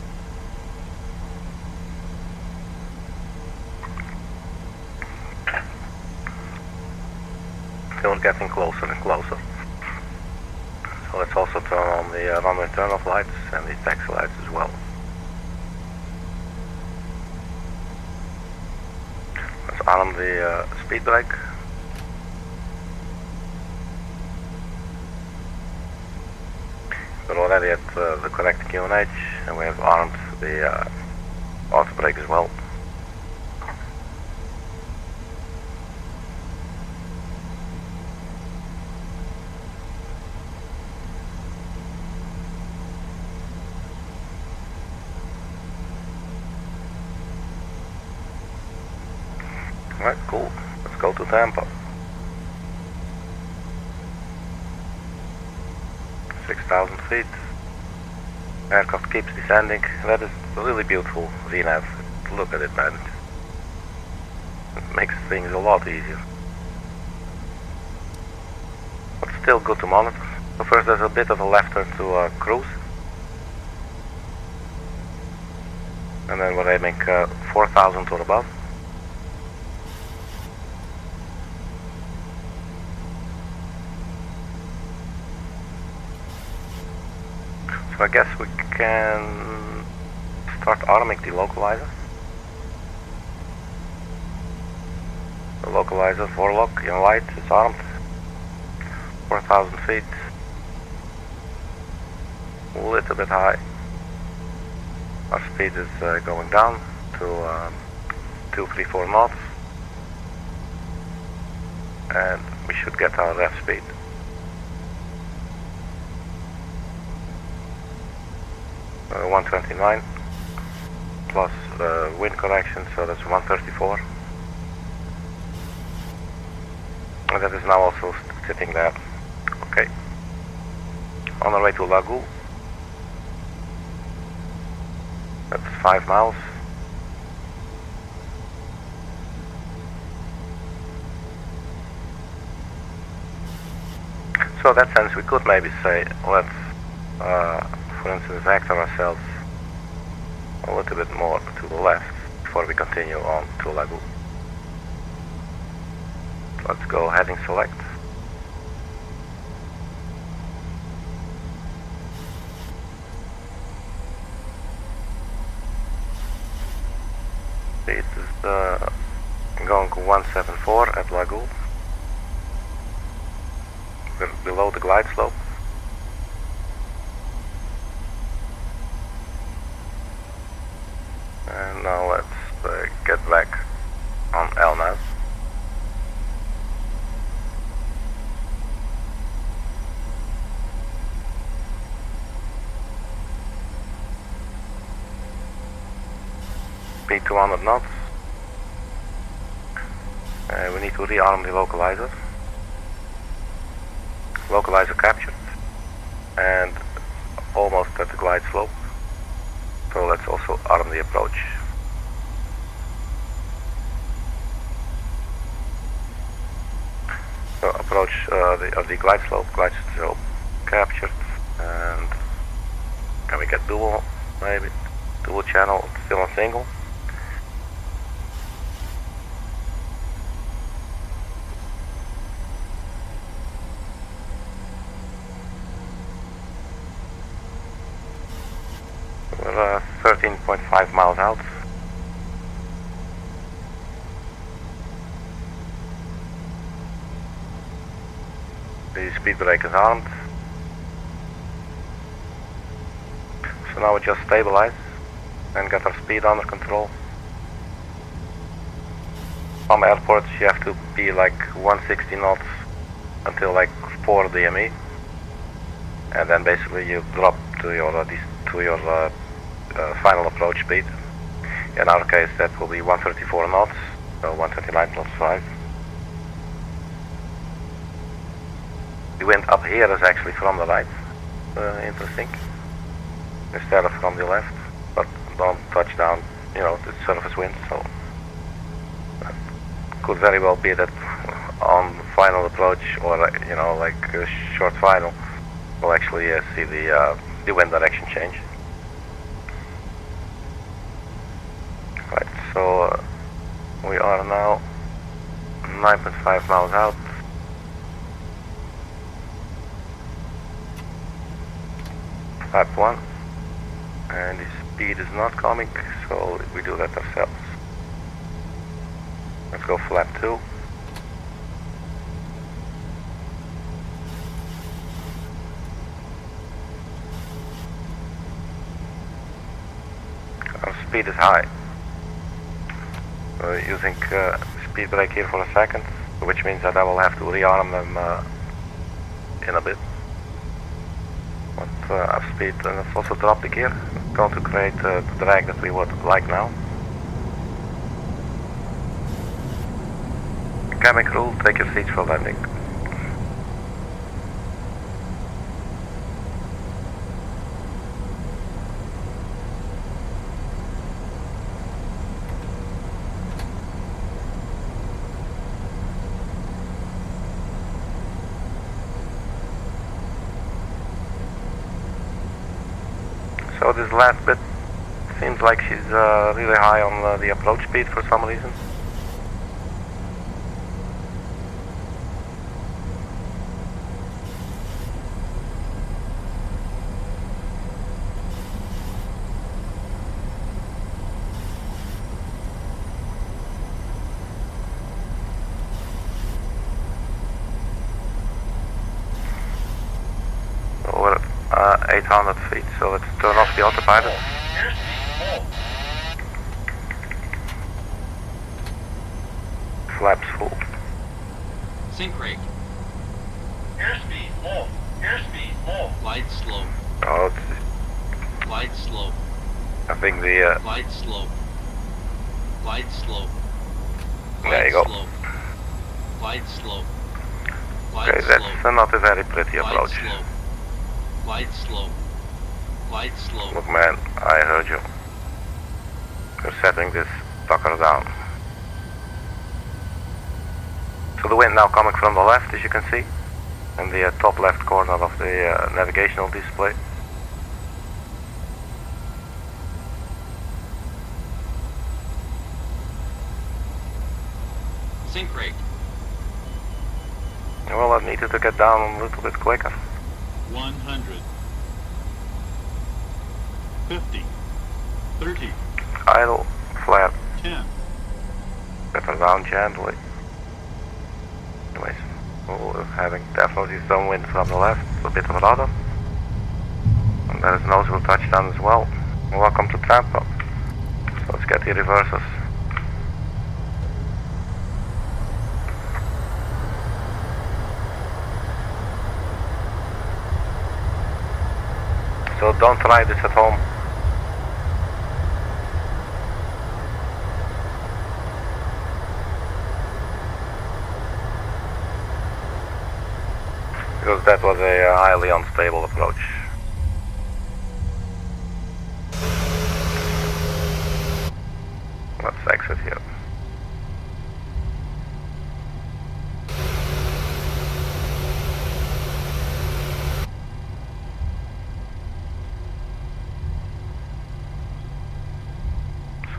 Still getting closer and closer. So let's also turn on the runway turn-off lights and the taxi lights as well. Let's arm the speed brake. We're already at the correct QNH, and we have armed the auto brake as well. Alright, cool. Let's go to Tampa. 6,000 feet. Aircraft keeps descending. That is a really beautiful VNAV. Look at it, man. It makes things a lot easier. But still good to monitor. So first there's a bit of a left turn to cruise. And then we're aiming 4,000 or above. So I guess we can start arming the localizer. The localizer, Vorlock in white, is armed. 4,000 feet. A little bit high. Our speed is going down to 234 knots. And we should get our ref speed. Uh, 129 plus wind correction, so that's 134. And that is now also sitting there. Okay. On our way to Lagoon. That's 5 miles. So in that sense we could maybe say, let's for instance vector ourselves a little bit more to the left before we continue on to Lagoon. Let's go heading select. It is going 174 at Lagoon. We're below the glide slope. And now let's get back on LNAV. Speed 200 knots. We need to rearm the localizer. Localizer captured and almost at the glide slope. So let's also arm the approach. So approach the glide slope captured, and can we get dual, maybe? Dual channel, still on single. We're 13.5 miles out. The speed brake is armed. So now we just stabilize and get our speed under control. Some airports you have to be like 160 knots until like 4 DME, and then basically you drop to your final approach speed. In our case that will be 134 knots, so 129.5. The wind up here is actually from the right, interesting, instead of from the left, but don't touch down, you know, the surface wind, so could very well be that on final approach or, you know, like a short final, we'll actually see the wind direction change. Right, so we are now 9.5 miles out. Flap 1, and the speed is not coming, so we do that ourselves. Let's go flap 2. speed is high. Using speed brake here for a second, which means that I will have to rearm them in a bit. But I've speed, and it's also dropped the gear. It's going to create the drag that we would like now. Cabin crew, take your seats for landing. So this last bit seems like she's really high on the approach speed for some reason. We're at 800 feet, so let's turn off the autopilot. Flaps full. Sync rate. Airspeed low. Airspeed low. Glide slope. Oh, Glide slope. I think the Glide slope. Glide slope. there you go. Slope. Glide slope. Glide Okay, slope. that's not a very pretty Glide approach. slope. Glide slope. Glide slope. Look, man, I heard you. You're setting this fucker down. So the wind now coming from the left, as you can see, in the top left corner of the navigational display. Sync rate. Well, I needed to get down a little bit quicker. 100, 50, 30, Idle, flare, 10. better down gently. Anyways, we're having definitely some wind from the left, a bit of rudder. And there's nose wheel touchdown as well. And welcome to Tampa. So let's get the reversers. So don't try this at home. Because that was a highly unstable approach. Let's exit here.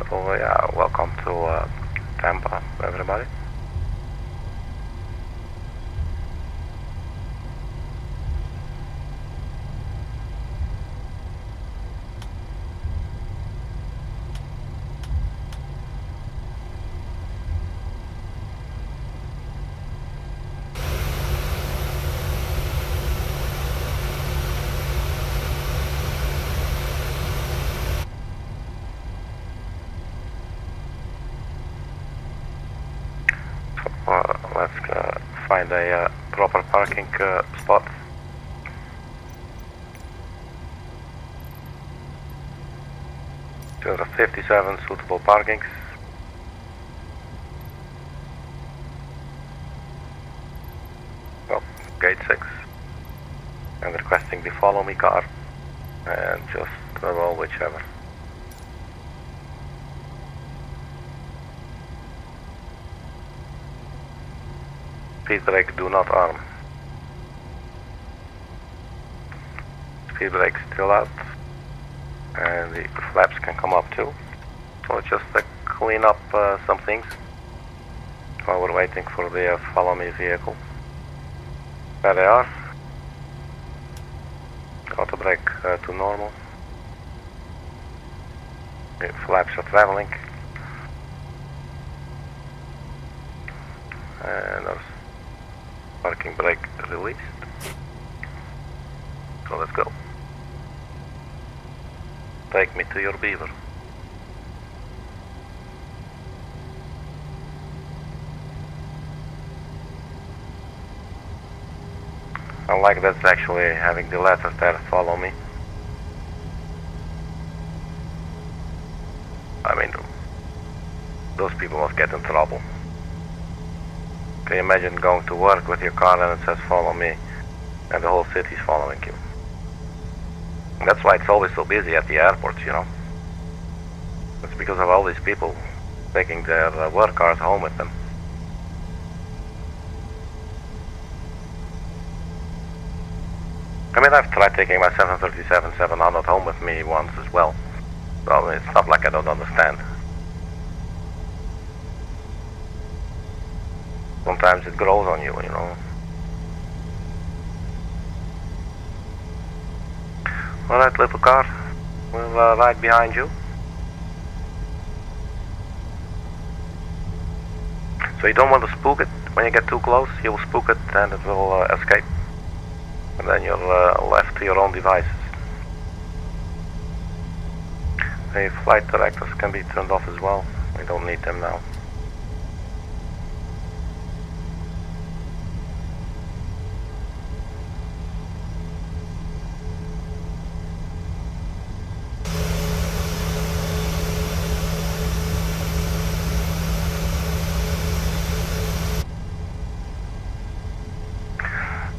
So yeah, welcome to Tampa, everybody. Let's find a proper parking spot. There are 57 suitable parkings. Well, gate 6. And requesting the follow me car. And just roll whichever. Speed brake, do not arm. Speed brake still out. And the flaps can come up too. So let's just clean up some things while we're waiting for the follow me vehicle. There they are. Auto brake to normal. The flaps are traveling. And there's parking brake released. So let's go. Take me to your beaver. I like that's actually having the letters there, follow me. I mean, those people must get in trouble. Can you imagine going to work with your car and it says follow me, and the whole city's following you? And that's why it's always so busy at the airports, you know. It's because of all these people taking their work cars home with them. I mean, I've tried taking my 737-700 home with me once as well. So it's not like I don't understand. Sometimes it grows on you, you know. Alright, little car. We'll ride behind you. So you don't want to spook it. When you get too close, you'll spook it and it will escape. And then you're left to your own devices. The flight directors can be turned off as well. We don't need them now.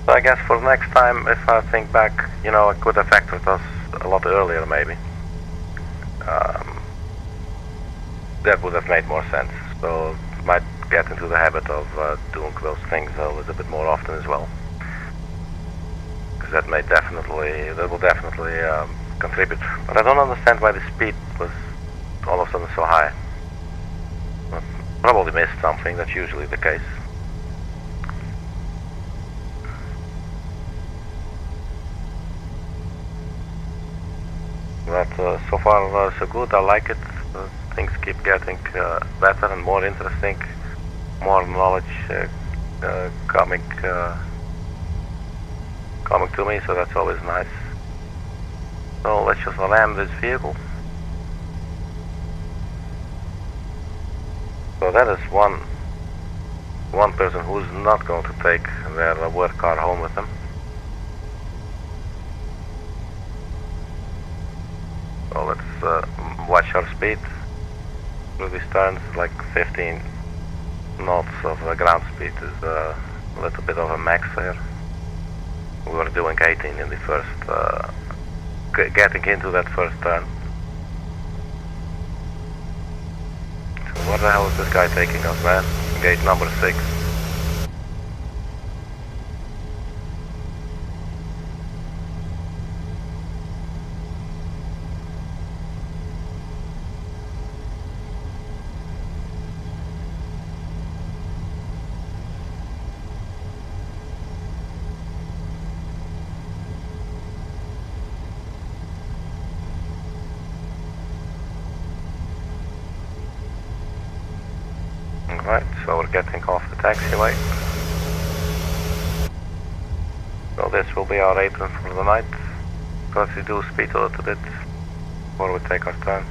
So I guess for next time, if I think back, you know, it could have affected us a lot earlier maybe. That would have made more sense. So might get into the habit of doing those things a little bit more often as well. Because that will definitely contribute. But I don't understand why the speed was all of a sudden so high. Well, probably missed something, that's usually the case. But so far so good, I like it. Things keep getting better and more interesting, more knowledge coming to me, so that's always nice. So let's just ram this vehicle. So that is one person who's not going to take their work car home with them. So let's watch our speed through these turns. Like 15 knots of ground speed is a little bit of a max here. We were doing 18 in the first, getting into that first turn. So where the hell is this guy taking us, man? Gate number 6. Right, so we're getting off the taxiway. So this will be our apron for the night. So let's do speed a little bit before we take our turn.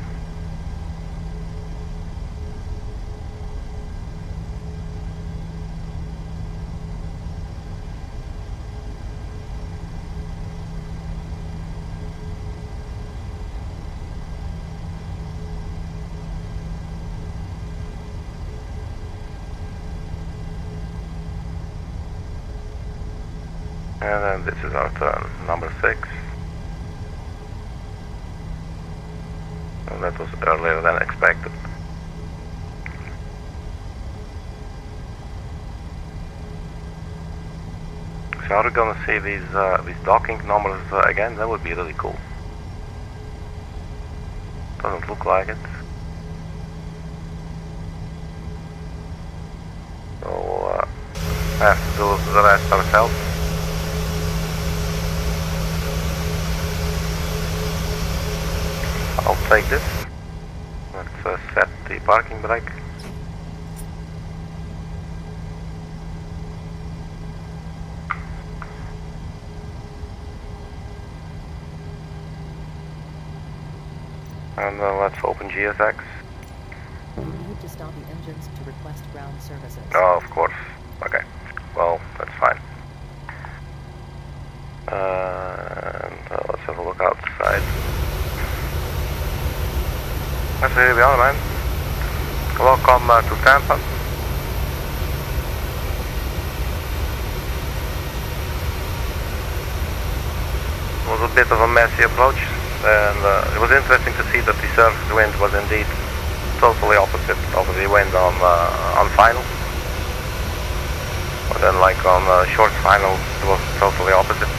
And then this is our turn, number 6. And that was earlier than expected. So are we gonna see these docking numbers again? That would be really cool. Doesn't look like it. So we'll have to do the rest ourselves. I'll take this. Let's set the parking brake. And let's open GSX. You need to stop the engines to request ground services. Oh, of course. Okay. Well, that's fine. here we are, man. Welcome to Tampa. It was a bit of a messy approach, and it was interesting to see that the surface wind was indeed totally opposite of the wind on final. But then, like on short final, it was totally opposite.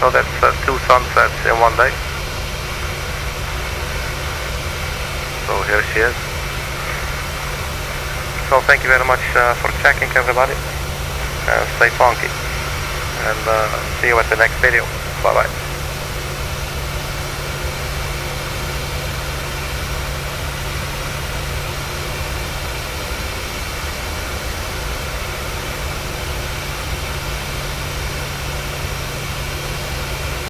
So that's 2 sunsets in one day. So here she is. So thank you very much for checking, everybody. Stay funky. And see you at the next video. Bye bye.